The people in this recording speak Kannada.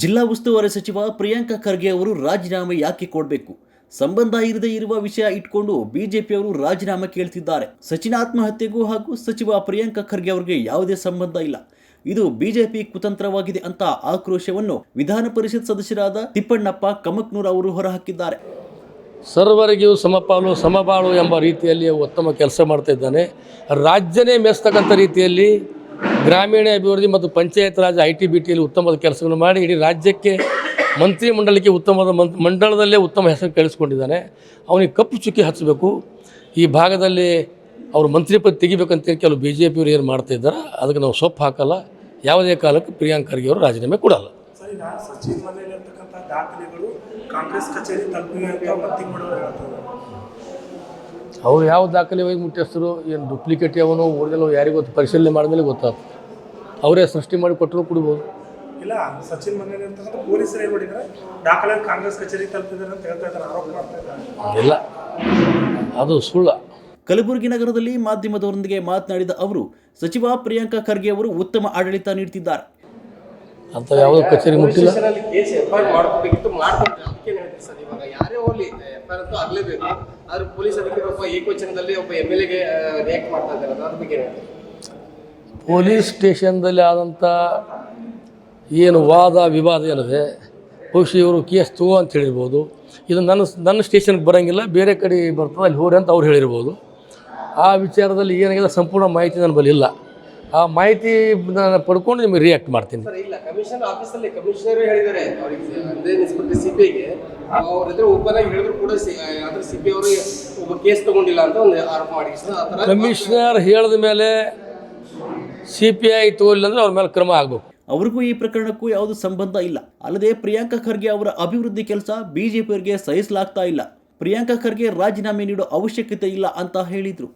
ಜಿಲ್ಲಾ ಉಸ್ತುವಾರಿ ಸಚಿವ ಪ್ರಿಯಾಂಕ ಖರ್ಗೆ ಅವರು ರಾಜೀನಾಮೆ ಯಾಕೆ ಕೊಡಬೇಕು? ಸಂಬಂಧ ಇರದೇ ಇರುವ ವಿಷಯ ಇಟ್ಕೊಂಡು ಬಿಜೆಪಿಯವರು ರಾಜೀನಾಮೆ ಕೇಳ್ತಿದ್ದಾರೆ. ಸಚಿನ್ ಆತ್ಮಹತ್ಯೆಗೂ ಹಾಗೂ ಸಚಿವ ಪ್ರಿಯಾಂಕ ಖರ್ಗೆ ಅವರಿಗೆ ಯಾವುದೇ ಸಂಬಂಧ ಇಲ್ಲ. ಇದು ಬಿಜೆಪಿ ಕುತಂತ್ರವಾಗಿದೆ ಅಂತ ಆಕ್ರೋಶವನ್ನು ವಿಧಾನ ಪರಿಷತ್ ಸದಸ್ಯರಾದ ತಿಪ್ಪಣ್ಣಪ್ಪ ಕಮಕ್ನೂರ್ ಅವರು ಹೊರಹಾಕಿದ್ದಾರೆ. ಸರ್ವರಿಗೂ ಸಮಪಾಲು ಸಮಬಾಳು ಎಂಬ ರೀತಿಯಲ್ಲಿ ಉತ್ತಮ ಕೆಲಸ ಮಾಡ್ತಾ ಇದ್ದಾನೆ. ರಾಜ್ಯನೇ ಮೆಚ್ಚತಕ್ಕಂಥ ರೀತಿಯಲ್ಲಿ ಗ್ರಾಮೀಣ ಅಭಿವೃದ್ಧಿ ಮತ್ತು ಪಂಚಾಯತ್ ರಾಜ್ ITBTಯಲ್ಲಿ ಉತ್ತಮವಾದ ಕೆಲಸಗಳನ್ನು ಮಾಡಿ ಇಡೀ ರಾಜ್ಯಕ್ಕೆ ಮಂತ್ರಿ ಮಂಡಲಕ್ಕೆ ಉತ್ತಮವಾದ ಮಂಡಲದಲ್ಲೇ ಉತ್ತಮ ಹೆಸರು ಕಳಿಸ್ಕೊಂಡಿದ್ದಾನೆ. ಅವನಿಗೆ ಕಪ್ಪು ಚುಕ್ಕಿ ಹಚ್ಚಬೇಕು. ಈ ಭಾಗದಲ್ಲಿ ಅವರು ಮಂತ್ರಿ ಪದ ತೆಗಿಬೇಕಂತೇಳಿ ಕೆಲವು BJPಯವರು ಏನು ಮಾಡ್ತಾಯಿದ್ದಾರೆ, ಅದಕ್ಕೆ ನಾವು ಸೊಪ್ಪು ಹಾಕಲ್ಲ. ಯಾವುದೇ ಕಾಲಕ್ಕೆ ಪ್ರಿಯಾಂಕ ಖರ್ಗೆ ಅವರು ರಾಜೀನಾಮೆ ಕೊಡಲ್ಲ. ಅವ್ರು ಯಾವ ದಾಖಲೆ ಹೋಗಿ ಮುಟ್ಟಿಸ್ರು, ಏನು ಡುಪ್ಲಿಕೇಟ್ ಯಾವನೋ ಓಡಿದಲ್ಲೋ ಯಾರಿಗೂ ಗೊತ್ತು, ಪರಿಶೀಲನೆ ಮಾಡಿದ್ಮೇಲೆ ಗೊತ್ತಾಗ್ತದೆ. ಅವರೇ ಸೃಷ್ಟಿ ಮಾಡಿ ಕೊಟ್ಟರು ಕುಡಿಬೋದು. ಇಲ್ಲ, ಸಚಿನ್ ಮನೆಯಲ್ಲಿ ಅಂತಂದ್ರೆ ಪೊಲೀಸರು ಏನು ಮಾಡಿದ್ದಾರೆ, ದಾಖಲೆ ಕಾಂಗ್ರೆಸ್ ಕಚೇರಿ ತಲುಪಿದ್ದಾರೆ ಅಂತ ಹೇಳ್ತಾ ಇದ್ದಾರೆ, ಆರೋಪ ಮಾಡ್ತಾ ಇದ್ದಾರೆ. ಇಲ್ಲ, ಅದು ಸುಳ್ಳ. ಕಲಬುರಗಿ ನಗರದಲ್ಲಿ ಮಾಧ್ಯಮದವರೊಂದಿಗೆ ಮಾತನಾಡಿದ ಅವರು, ಸಚಿವ ಪ್ರಿಯಾಂಕ ಖರ್ಗೆ ಅವರು ಉತ್ತಮ ಆಡಳಿತ ನೀಡುತ್ತಿದ್ದಾರೆ ಅಂತ ಯಾವುದೋ ಕಚೇರಿ ಮುಟ್ಟಿಲ್ಲ. ಪೊಲೀಸ್ ಸ್ಟೇಷನ್ದಲ್ಲಿ ಆದಂಥ ಏನು ವಾದ ವಿವಾದ ಏನಿದೆ, ಬಹುಶಃ ಇವರು ಕೇಸ್ ತಗೋ ಅಂತ ಹೇಳಿರ್ಬೋದು. ಇದು ನನ್ನ ಸ್ಟೇಷನ್ಗೆ ಬರೋಂಗಿಲ್ಲ, ಬೇರೆ ಕಡೆ ಬರ್ತದೆ, ಅಲ್ಲಿ ಹೋರಿ ಅಂತ ಅವ್ರು ಹೇಳಿರ್ಬೋದು. ಆ ವಿಚಾರದಲ್ಲಿ ಏನಾಗಿದೆ ಸಂಪೂರ್ಣ ಮಾಹಿತಿ ನನ್ನ ಬಳಿ ಇಲ್ಲ. ಆ ಮಾಹಿತಿ ನಾನು ಪಡ್ಕೊಂಡು ನಿಮಗೆ ರಿಯಾಕ್ಟ್ ಮಾಡ್ತೀನಿ. ಇಲ್ಲ, ಕಮಿಷನ್ ಆಫೀಸಲ್ಲಿ ಕಮಿಷನರ್ ಹೇಳಿದ್ದಾರೆ ಅವರಿಗೆ, ಅದೇ ಇನ್ಸ್ಪೆಕ್ಟರ್ CPIಗೆ ಅವ್ರ ಎದುರು ಓಪನ್ ಆಗಿ ಹೇಳಿದ್ರು ಕೂಡ ಅದ್ರ CPI ಅವರು ಒಬ್ಬ ಕೇಸ್ ತಗೊಂಡಿಲ್ಲ ಅಂತ ಒಂದು ಆರೋಪ ಮಾಡಿ. ಕಮಿಷನರ್ ಹೇಳಿದ ಮೇಲೆ CPI ತಗೊಳ್ಳಿಲ್ಲ ಅಂದರೆ ಅವ್ರ ಮೇಲೆ ಕ್ರಮ ಆಗಬೇಕು. ಅವ್ರಿಗೂ ಈ ಪ್ರಕರಣಕ್ಕೂ ಯಾವುದೇ ಸಂಬಂಧ ಇಲ್ಲ. ಅಲ್ಲದೆ ಪ್ರಿಯಾಂಕ ಖರ್ಗೆ ಅವರ ಅಭಿವೃದ್ಧಿ ಕೆಲಸ ಬಿಜೆಪಿಯವರಿಗೆ ಸಹಿಸಲಾಗ್ತಾ ಇಲ್ಲ. ಪ್ರಿಯಾಂಕ ಖರ್ಗೆ ರಾಜೀನಾಮೆ ನೀಡೋ ಅವಶ್ಯಕತೆ ಇಲ್ಲ ಅಂತ ಹೇಳಿದರು.